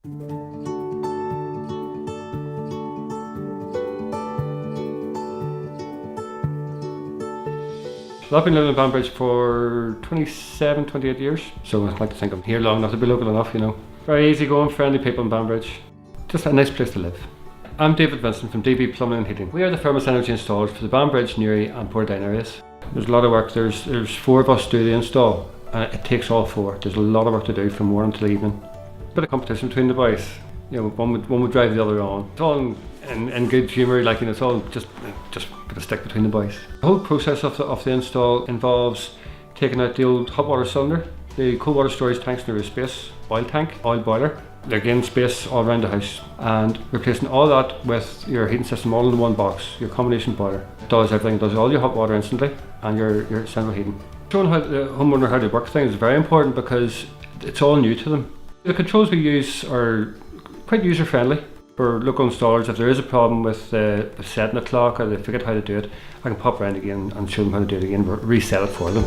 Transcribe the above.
So I've been living in Banbridge for 27, 28 years, so I'd like to think I'm here long enough to be local enough, you know. Very easy going, friendly people in Banbridge. Just a nice place to live. I'm David Vincent from DB Plumbing and Heating. We are the firmus energy installers for the Banbridge, Newry and Portadown areas. There's a lot of work. There's 4 of us do the install, and it takes all 4. There's a lot of work to do from morning till evening. Bit of competition between the boys. You know, one would drive the other on. It's all in good humour, like, you know, it's all just a bit of stick between the boys. The whole process of the install involves taking out the old hot water cylinder, the cold water storage tanks in the roof space, oil tank, oil boiler, again space all around the house, and replacing all that with your heating system all in one box, your combination boiler. It does everything, it does all your hot water instantly and your central heating. Showing how the homeowner how to work things is very important because it's all new to them. The controls we use are quite user friendly for local installers. If there is a problem with setting the clock or they forget how to do it, I can pop around again and show them how to do it again, reset it for them.